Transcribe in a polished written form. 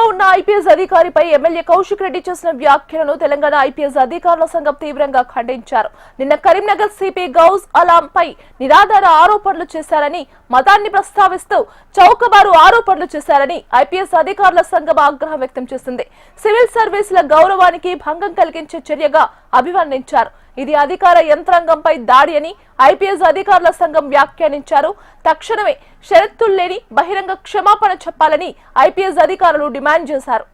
ఉన్న IPS అధికారిపై MLA Kaushik Reddy చేసిన వ్యాఖ్యలను తెలంగాణ ఐపీఎస్ అధికారుల సంఘం తీవ్రంగా ఖండించారు. నిన్న కరీంనగర్ సిపి గౌస్ అలాం పై నిరాధార ఆరోపణలు చేశారని, మతాన్ని ప్రస్తావిస్తూ చౌకబారు ఆరోపణలు చేశారని ఐపీఎస్ అధికారుల సంఘం ఆగ్రహం వ్యక్తం చేసింది. సివిల్ సర్వీసుల గౌరవానికి భంగం కలిగించే చర్యగా అభివర్ణించారు. ఇది అధికార యంత్రాంగంపై దాడి అని ఐపీఎస్ అధికారుల సంఘం వ్యాఖ్యానించారు. తక్షణమే షరతులు లేని బహిరంగ క్షమాపణ చెప్పాలని ఐపీఎస్ అధికారులు డిమాండ్ చేశారు.